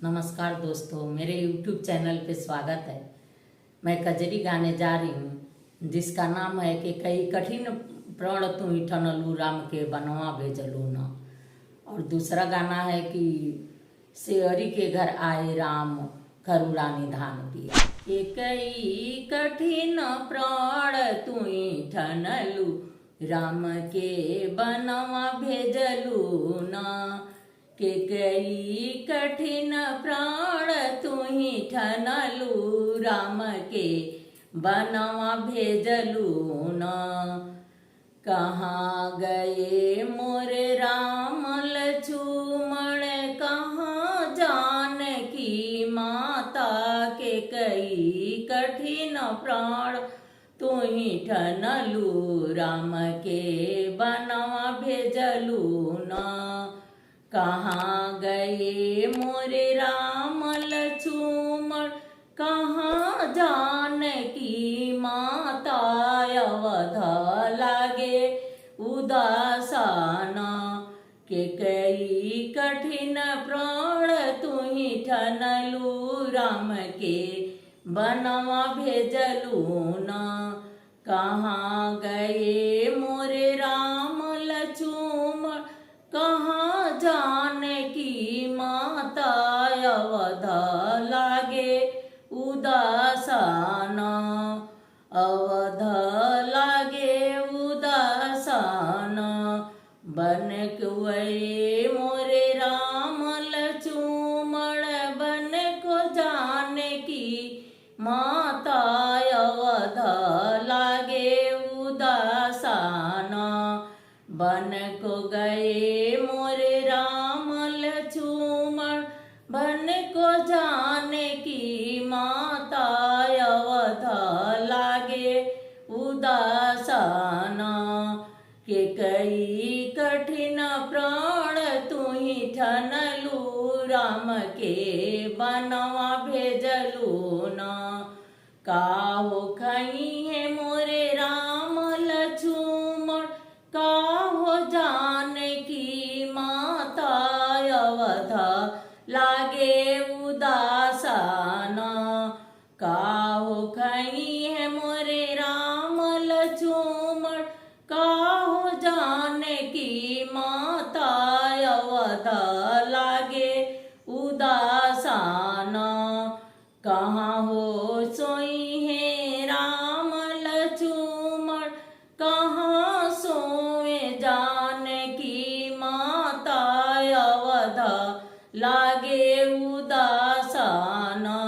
नमस्कार दोस्तों, मेरे YouTube चैनल पे स्वागत है। मैं कजरी गाने जा रही हूँ जिसका नाम है कि कई कठिन प्रण तुम ठनलू राम के बनवा भेजलू न। और दूसरा गाना है कि शेयरी के घर आए राम करुणा निधान पिया। कि कई कठिन प्रण तुम ठनलू राम के बनवा भेजलू न। के कई कठिन प्राण तुही ठनलू राम के बनवा भेजलू न। कहाँ गए मोरे राम लक्ष्मण, कहाँ जानकी माता। के कई कठिन प्राण तुही ठनलू राम के बनवा भेजलू न। कहाँ गए मोरे राम लक्ष्मण, कहाँ जानकी माता। अवध लागे उदासाना। के कई कठिन प्राण तुही ठनलू राम के बनवा भेजलू न। कहाँ गए मोरे राम लक्ष्मण, कहाँ जानकी माता। अवध लागे उदासाना। अवध लागे उदासाना। बन कुए मोरे राम लक्ष्मण, बन को जानकी माता। अवध लागे उदासाना। बन को गए मोरे राम लक्ष्मण, बन को जानकी माता। अवध लागे उदासाना। के कई कठिन प्राण तुही ठनलू राम के बनवा भेजलू न। काहो खई है मोरे राम लक्ष्मण, काहो जानकी माता। अवध लागे उदासाना। काहो खई है मोरे राम लक्ष्मण, काहो जानकी माता। अवध लागे उदासाना। कहाँ हो सोई है राम लक्ष्मण, कहाँ सोए जानकी माता। अवध लागे उदासाना।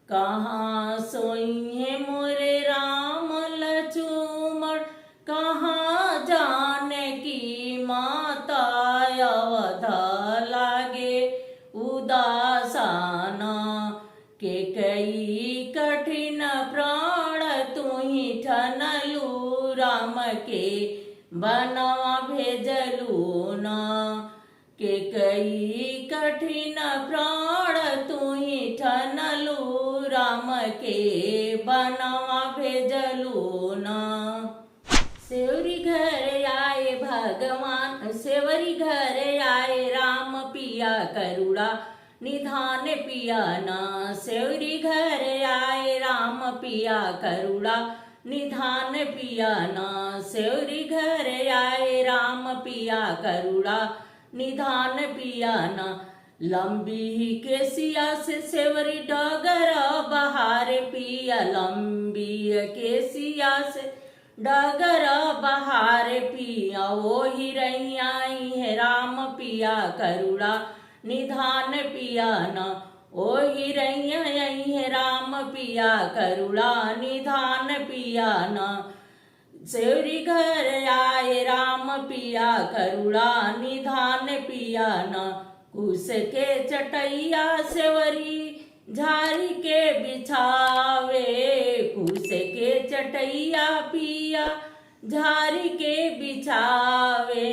कहाँ सोई है मोरे राम लक्ष्मण, कहाँ जानकी माता। अवध लागे उदासाना। के कई कठिन प्राण तुही ठनलू राम के बनवा भेजलू न। के कई कठिन प्राण तुही ठनलू राम के बनवा भेजलू न। सेवरी घर आए भगवान, सेवरी घर आए राम पिया करुणा निधान पिया न। सेवरी घर आए राम पिया करुणा निधान पिया न। सेवरी घर आए राम पिया करुणा निधान पिया न। लंबी केसिया से सेवरी डगर बहार पिया। लंबी केसिया से डगर बहार पिया। वो ही आई है राम पिया करुणा निधान पिया न। ओ ही रही है राम पिया करुणा निधान पिया न। सेवरी घर आए राम पिया करुणा निधान पिया न। कुश के चटैया सेवरी झारी के बिछावे। कुश के चटैया पिया झारी के बिछावे।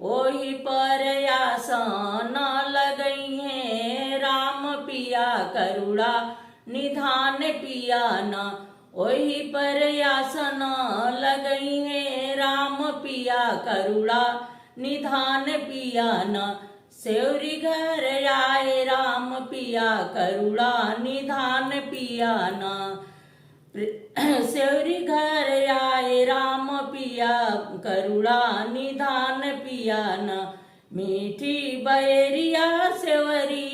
ओही पर आसन लगई है राम पिया करुणा निधान पिया न। ओही पर आसन लगई है राम पिया करुणा निधान पिया न। सेवरी घर आए राम पिया करुणा निधान पिया ना। सेवरी घर आए राम पिया करुणा निधान पिया ना। मीठी बैरिया सेवरी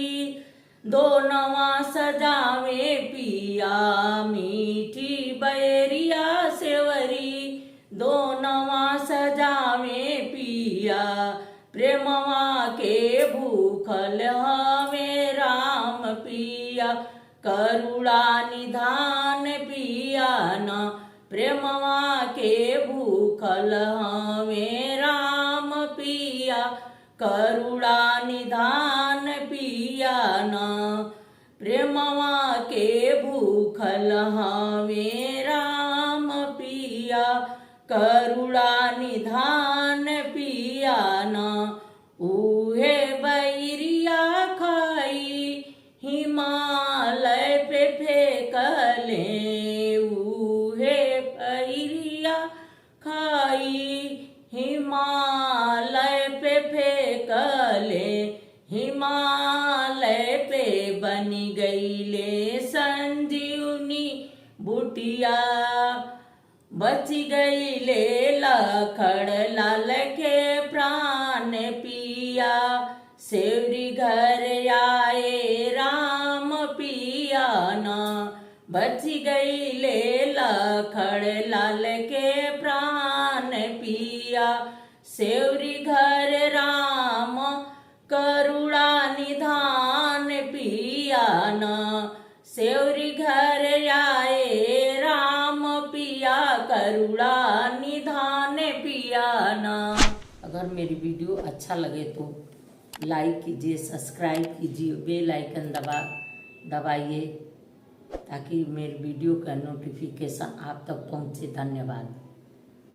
दो नवा सजावे पिया। मीठी बैरिया सेवरी दो नवा सजावे पिया। प्रेमवा के भूखल हवे राम पिया करुणा निधान पिया ना। प्रेमवा के भूखल हवे राम पिया करुणा निधान पिया ना। प्रेमवा के भूखल हवे राम पिया करुणा निधान पिया ना। उहे बैरिया खाई हिमालय पे फेंकले। उहे बैरिया खाई हिमालय पे फेंकले। हिमालय पे बनी गईले संजीवनी बुटिया। बची गईले लखड़ लाल के प्राण पिया। सेवरी घर आए राम पिया ना। बची गईले लखड़ लाल के प्राण पिया। सेवरी घर राम करुणा निधान पिया ना। सेवरी घर आए राम पिया करुणा निधान पिया ना। अगर मेरी वीडियो अच्छा लगे तो लाइक कीजिए, सब्सक्राइब कीजिए, बेल आइकन दबाइए ताकि मेरी वीडियो का नोटिफिकेशन आप तक पहुंचे। धन्यवाद।